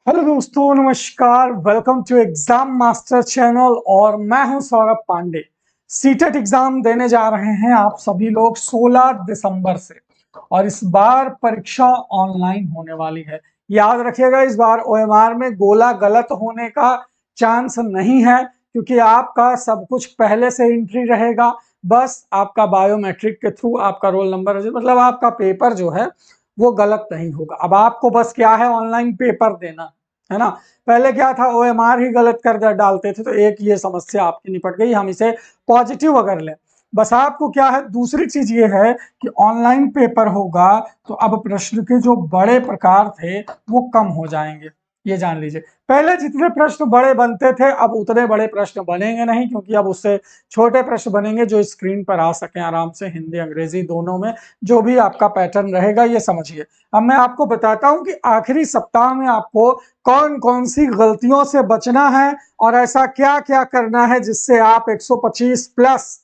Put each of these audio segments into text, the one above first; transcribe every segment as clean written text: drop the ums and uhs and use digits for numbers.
Hello दोस्तों, नमस्कार। Welcome to exam master channel और मैं हूं सौरभ पांडे। सीटेट एग्जाम देने जा रहे हैं आप सभी लोग 16 दिसंबर से, और इस बार परीक्षा ऑनलाइन होने वाली है। याद रखिएगा, इस बार ओएमआर में गोला गलत होने का चांस नहीं है, क्योंकि आपका सब कुछ पहले से एंट्री रहेगा। बस आपका बायोमेट्रिक के थ्रू आपका रोल नंबर, मतलब आपका पेपर जो है वो गलत नहीं होगा। अब आपको बस क्या है, ऑनलाइन पेपर देना है ना। पहले क्या था, ओएमआर ही गलत कर डालते थे, तो एक ये समस्या आपकी निपट गई। हम इसे पॉजिटिव अगर लें, बस आपको क्या है, दूसरी चीज ये है कि ऑनलाइन पेपर होगा तो अब प्रश्न के जो बड़े प्रकार थे वो कम हो जाएंगे। ये जान लीजिए, पहले जितने प्रश्न बड़े बनते थे अब उतने बड़े प्रश्न बनेंगे नहीं, क्योंकि अब उससे छोटे प्रश्न बनेंगे जो स्क्रीन पर आ सके आराम से, हिंदी अंग्रेजी दोनों में। जो भी आपका पैटर्न रहेगा ये समझिए। अब मैं आपको बताता हूं कि आखिरी सप्ताह में आपको कौन कौन सी गलतियों से बचना है और ऐसा क्या क्या करना है जिससे आप 125 प्लस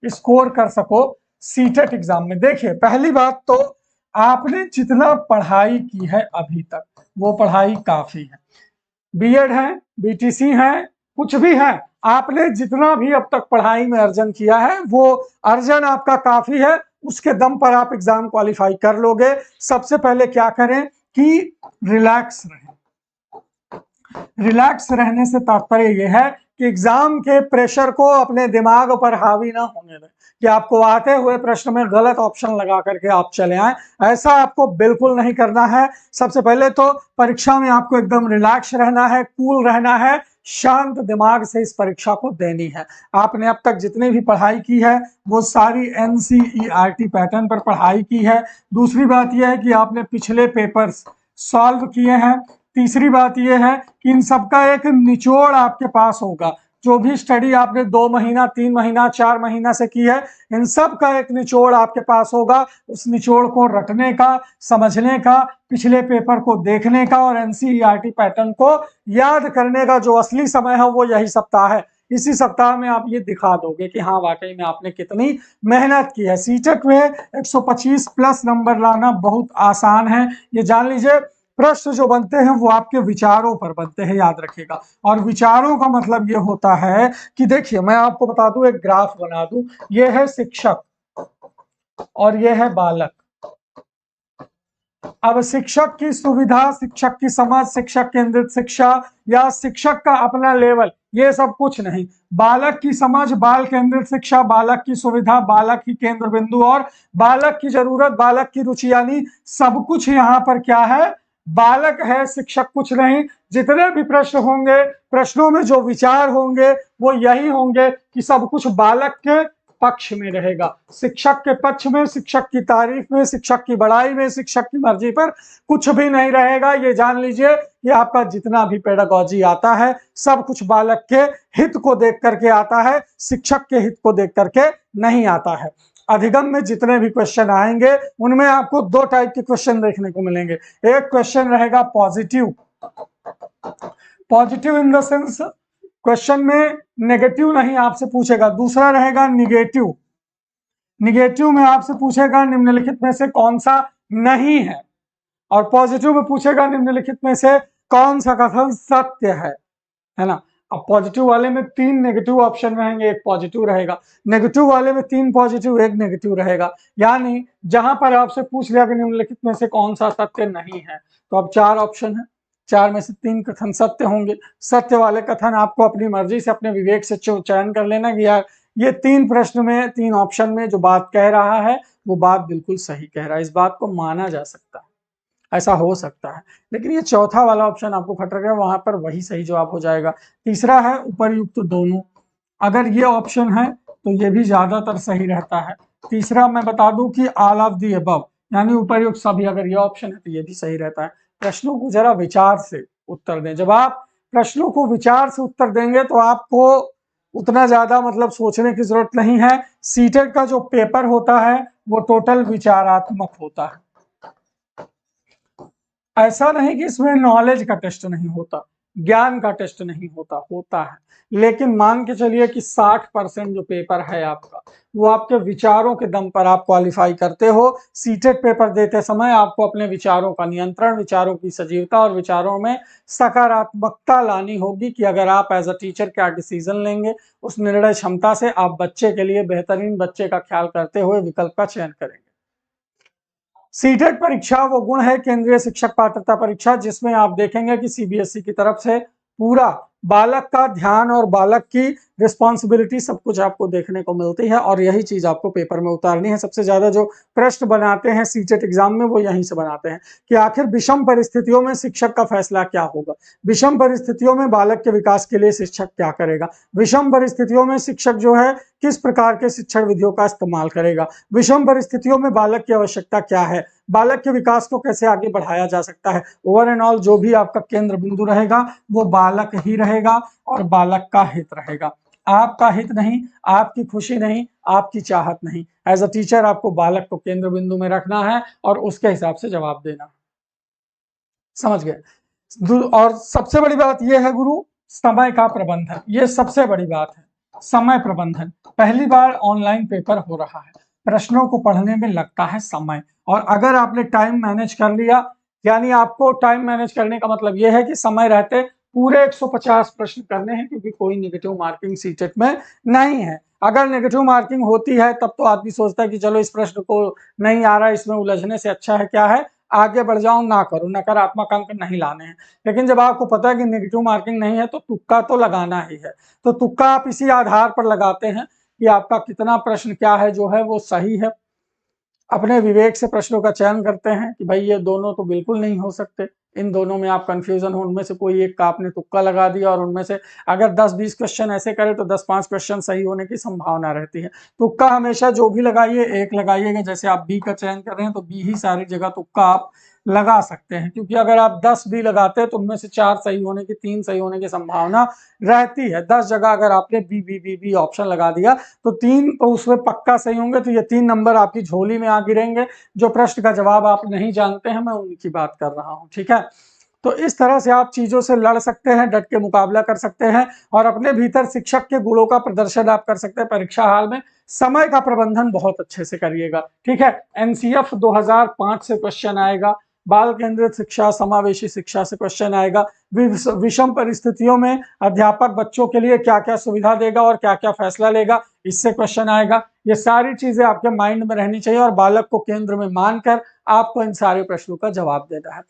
स्कोर कर सको सीटेट एग्जाम में। देखिए, पहली बात तो आपने जितना पढ़ाई की है अभी तक वो पढ़ाई काफी है। बीएड है, बीटीसी है, कुछ भी है, आपने जितना भी अब तक पढ़ाई में अर्जन किया है वो अर्जन आपका काफी है। उसके दम पर आप एग्जाम क्वालिफाई कर लोगे। सबसे पहले क्या करें कि रिलैक्स रहें। रिलैक्स रहने से तात्पर्य यह है कि एग्जाम के प्रेशर को अपने दिमाग पर हावी ना होने दें कि आपको आते हुए प्रश्न में गलत ऑप्शन लगा करके आप चले आए। ऐसा आपको बिल्कुल नहीं करना है। सबसे पहले तो परीक्षा में आपको एकदम रिलैक्स रहना है, कूल रहना है, शांत दिमाग से इस परीक्षा को देनी है। आपने अब तक जितनी भी पढ़ाई की है वो सारी एनसीईआरटी पैटर्न पर पढ़ाई की है। दूसरी बात यह है कि आपने पिछले पेपर्स सॉल्व किए हैं। तीसरी बात यह है कि इन सबका एक निचोड़ आपके पास होगा। जो भी स्टडी आपने 2 महीना, 3 महीना, 4 महीना से की है, इन सब का एक निचोड़ आपके पास होगा। उस निचोड़ को रटने का, समझने का, पिछले पेपर को देखने का और एनसीईआरटी पैटर्न को याद करने का जो असली समय है वो यही सप्ताह है। इसी सप्ताह में आप ये दिखा दोगे कि हाँ वाकई में आपने कितनी मेहनत की है। सीटेट में 125 प्लस नंबर लाना बहुत आसान है, ये जान लीजिए। प्रश्न जो बनते हैं वो आपके विचारों पर बनते हैं, याद रखिएगा। और विचारों का मतलब ये होता है कि देखिए, मैं आपको बता दूं, एक ग्राफ बना दूं। ये है शिक्षक और ये है बालक। अब शिक्षक की सुविधा, शिक्षक की समझ, शिक्षक केंद्रित शिक्षा या शिक्षक का अपना लेवल, ये सब कुछ नहीं। बालक की समझ, बाल केंद्रित शिक्षा, बालक की सुविधा, बालक की केंद्र बिंदु और बालक की जरूरत, बालक की रुचि, यानी सब कुछ यहाँ पर क्या है, बालक है, शिक्षक कुछ नहीं। जितने भी प्रश्न होंगे, प्रश्नों में जो विचार होंगे वो यही होंगे कि सब कुछ बालक के पक्ष में रहेगा, शिक्षक के पक्ष में, शिक्षक की तारीफ में, शिक्षक की बड़ाई में, शिक्षक की मर्जी पर कुछ भी नहीं रहेगा। ये जान लीजिए कि आपका जितना भी पेडागॉजी आता है सब कुछ बालक के हित को देख करके आता है, शिक्षक के हित को देख करके नहीं आता है। अधिगम में जितने भी क्वेश्चन आएंगे उनमें आपको 2 टाइप के क्वेश्चन देखने को मिलेंगे। एक क्वेश्चन रहेगा positive, positive in the sense question में नेगेटिव नहीं आपसे पूछेगा। दूसरा रहेगा निगेटिव, निगेटिव में आपसे पूछेगा निम्नलिखित में से कौन सा नहीं है, और पॉजिटिव में पूछेगा निम्नलिखित में से कौन सा कथन सत्य है ना। अब पॉजिटिव वाले में 3 नेगेटिव ऑप्शन रहेंगे, एक पॉजिटिव रहेगा। नेगेटिव वाले में 3 पॉजिटिव, एक नेगेटिव रहेगा। यानी जहां पर आपसे पूछ लिया कि निम्नलिखित में से कौन सा सत्य नहीं है, तो अब 4 ऑप्शन है, 4 में से 3 कथन सत्य होंगे। सत्य वाले कथन आपको अपनी मर्जी से, अपने विवेक से चयन कर लेना कि यार ये 3 प्रश्न में, 3 ऑप्शन में जो बात कह रहा है वो बात बिल्कुल सही कह रहा है, इस बात को माना जा सकता है, ऐसा हो सकता है। लेकिन ये चौथा वाला ऑप्शन आपको खटक है, वहां पर वही सही जवाब हो जाएगा। तीसरा है उपर्युक्त दोनों, अगर ये ऑप्शन है तो ये भी ज्यादातर सही रहता है। तीसरा मैं बता दूं कि ऑल ऑफ दी अबव, यानी उपर्युक्त सभी, अगर ये ऑप्शन है तो ये भी सही रहता है। प्रश्नों को जरा विचार से उत्तर दें। जब आप प्रश्नों को विचार से उत्तर देंगे तो आपको उतना ज्यादा मतलब सोचने की जरूरत नहीं है। सीटेट का जो पेपर होता है वो टोटल विचारात्मक होता है। ऐसा नहीं कि इसमें नॉलेज का टेस्ट नहीं होता, ज्ञान का टेस्ट नहीं होता, होता है, लेकिन मान के चलिए कि 60% जो पेपर है आपका, वो आपके विचारों के दम पर आप क्वालिफाई करते हो। सीटेट पेपर देते समय आपको अपने विचारों का नियंत्रण, विचारों की सजीवता और विचारों में सकारात्मकता लानी होगी कि अगर आप एज अ टीचर क्या डिसीजन लेंगे, उस निर्णय क्षमता से आप बच्चे के लिए बेहतरीन बच्चे का ख्याल करते हुए विकल्प का चयन करेंगे। सीटेट परीक्षा वो गुण है, केंद्रीय शिक्षक पात्रता परीक्षा, जिसमें आप देखेंगे कि सीबीएसई की तरफ से पूरा बालक का ध्यान और बालक की रिस्पॉन्सिबिलिटी सब कुछ आपको देखने को मिलती है, और यही चीज आपको पेपर में उतारनी है। सबसे ज्यादा जो प्रश्न बनाते हैं सीटेट एग्जाम में वो यहीं से बनाते हैं कि आखिर विषम परिस्थितियों में शिक्षक का फैसला क्या होगा, विषम परिस्थितियों में बालक के विकास के लिए शिक्षक क्या करेगा, विषम परिस्थितियों में शिक्षक जो है किस प्रकार के शिक्षण विधियों का इस्तेमाल करेगा, विषम परिस्थितियों में बालक की आवश्यकता क्या है, बालक के विकास को कैसे आगे बढ़ाया जा सकता है। ओवर एंड ऑल जो भी आपका केंद्र बिंदु रहेगा वो बालक ही रहेगा और बालक का हित रहेगा, आपका हित नहीं, आपकी खुशी नहीं, आपकी चाहत नहीं। एज अ टीचर आपको बालक को केंद्र बिंदु में रखना है और उसके हिसाब से जवाब देना। समझ गए। और सबसे बड़ी बात यह है गुरु, समय का प्रबंधन, ये सबसे बड़ी बात है, समय प्रबंधन। पहली बार ऑनलाइन पेपर हो रहा है, प्रश्नों को पढ़ने में लगता है समय, और अगर आपने टाइम मैनेज कर लिया, यानी आपको टाइम मैनेज करने का मतलब यह है कि समय रहते पूरे 150 प्रश्न करने हैं, क्योंकि कोई नेगेटिव मार्किंग सीटेट में नहीं है। अगर नेगेटिव मार्किंग होती है तब तो आदमी सोचता है कि चलो इस प्रश्न को नहीं आ रहा, इसमें उलझने से अच्छा है क्या है आगे बढ़ जाऊं, ना करो, नकारात्मक अंक नहीं लाने हैं। लेकिन जब आपको पता है कि नेगेटिव मार्किंग नहीं है तो तुक्का तो लगाना ही है, तो तुक्का आप इसी आधार पर लगाते हैं कि आपका कितना प्रश्न क्या है जो है वो सही है। अपने विवेक से प्रश्नों का चयन करते हैं कि भाई ये दोनों तो बिल्कुल नहीं हो सकते, इन दोनों में आप कंफ्यूजन हो, उनमें से कोई एक का आपने तुक्का लगा दिया, और उनमें से अगर 10-20 क्वेश्चन ऐसे करें तो 10-5 क्वेश्चन सही होने की संभावना रहती है। तुक्का हमेशा जो भी लगाइए एक लगाइएगा, जैसे आप बी का चयन कर रहे हैं तो बी ही सारी जगह तुक्का आप लगा सकते हैं, क्योंकि अगर आप 10 बी लगाते हैं तो उनमें से 4 सही होने की, 3 सही होने की संभावना रहती है। 10 जगह अगर आपने B B B B option लगा दिया तो 3 तो उसमें पक्का सही होंगे, तो ये 3 नंबर आपकी झोली में आ गिरेंगे। जो प्रश्न का जवाब आप नहीं जानते हैं मैं उनकी बात कर रहा हूं, ठीक है। तो इस तरह से आप चीजों से लड़ सकते हैं, डट के मुकाबला कर सकते हैं, और अपने भीतर शिक्षक के गुणों का प्रदर्शन आप कर सकते हैं परीक्षा हाल में। समय का प्रबंधन बहुत अच्छे से करिएगा, ठीक है। एनसीएफ 2005 से क्वेश्चन आएगा, बाल केंद्रित शिक्षा, समावेशी शिक्षा से क्वेश्चन आएगा, विषम परिस्थितियों में अध्यापक बच्चों के लिए क्या क्या सुविधा देगा और क्या क्या फैसला लेगा, इससे क्वेश्चन आएगा। ये सारी चीजें आपके माइंड में रहनी चाहिए और बालक को केंद्र में मानकर आपको इन सारे प्रश्नों का जवाब देना है।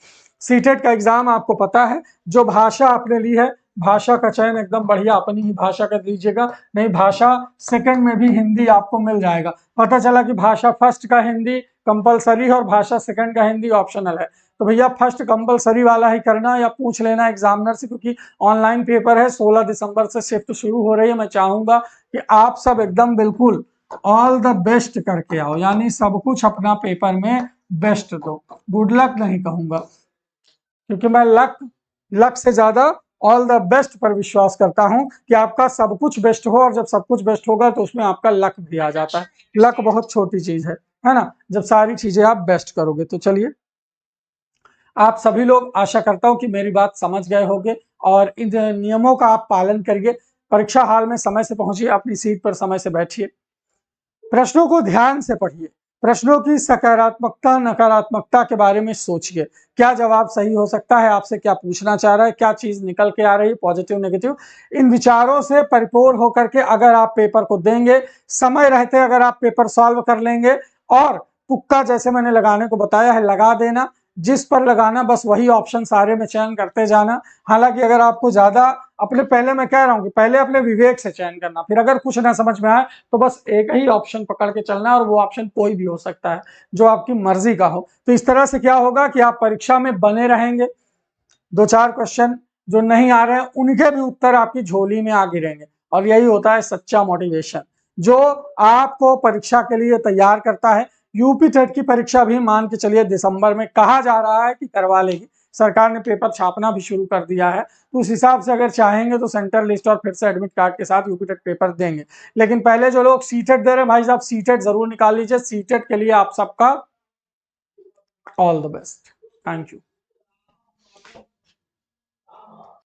सीटेट का एग्जाम आपको पता है, जो भाषा आपने ली है भाषा का चयन एकदम बढ़िया अपनी ही भाषा कर लीजिएगा, नहीं भाषा सेकंड में भी हिंदी आपको मिल जाएगा। पता चला कि भाषा फर्स्ट का हिंदी कंपलसरी है और भाषा सेकंड का हिंदी ऑप्शनल है, तो भैया फर्स्ट कंपलसरी वाला ही करना या पूछ लेना एग्जामिनर से, क्योंकि ऑनलाइन पेपर है, 16 दिसंबर से शिफ्ट शुरू हो रही है। मैं चाहूंगा कि आप सब एकदम बिल्कुल ऑल द बेस्ट करके आओ, यानी सब कुछ अपना पेपर में बेस्ट दो। गुड लक नहीं कहूंगा, क्योंकि मैं लक से ज्यादा ऑल द बेस्ट पर विश्वास करता हूं कि आपका सब कुछ बेस्ट हो, और जब सब कुछ बेस्ट होगा तो उसमें आपका लक भी आ जाता है। लक बहुत छोटी चीज है ना, जब सारी चीजें आप बेस्ट करोगे। तो चलिए, आप सभी लोग, आशा करता हूं कि मेरी बात समझ गए होंगे और इन नियमों का आप पालन करिए। परीक्षा हाल में समय से पहुंचिए, अपनी सीट पर समय से बैठिए, प्रश्नों को ध्यान से पढ़िए, प्रश्नों की सकारात्मकता नकारात्मकता के बारे में सोचिए, क्या जवाब सही हो सकता है, आपसे क्या पूछना चाह रहा है, क्या चीज निकल के आ रही है, पॉजिटिव नेगेटिव। इन विचारों से परिपूर्ण होकर के अगर आप पेपर को देंगे, समय रहते अगर आप पेपर सॉल्व कर लेंगे, और तुक्का जैसे मैंने लगाने को बताया है लगा देना, जिस पर लगाना बस वही ऑप्शन सारे में चयन करते जाना। हालांकि अगर आपको ज्यादा अपने, पहले मैं कह रहा हूं कि पहले अपने विवेक से चयन करना, फिर अगर कुछ ना समझ में आए तो बस एक ही ऑप्शन पकड़ के चलना, और वो ऑप्शन कोई भी हो सकता है जो आपकी मर्जी का हो। तो इस तरह से क्या होगा कि आप परीक्षा में बने रहेंगे, 2-4 क्वेश्चन जो नहीं आ रहे हैं उनके भी उत्तर आपकी झोली में आ गिरेंगे, और यही होता है सच्चा मोटिवेशन जो आपको परीक्षा के लिए तैयार करता है। यूपी टेट की परीक्षा भी मान के चलिए दिसंबर में कहा जा रहा है कि करवा लेगी, सरकार ने पेपर छापना भी शुरू कर दिया है, तो उस हिसाब से अगर चाहेंगे तो सेंटर लिस्ट और फिर से एडमिट कार्ड के साथ यूपी टेट पेपर देंगे। लेकिन पहले जो लोग सीटेट दे रहे हैं भाई साहब, सीटेट जरूर निकाल लीजिए। सीटेट के लिए आप सबका all the best, thank you.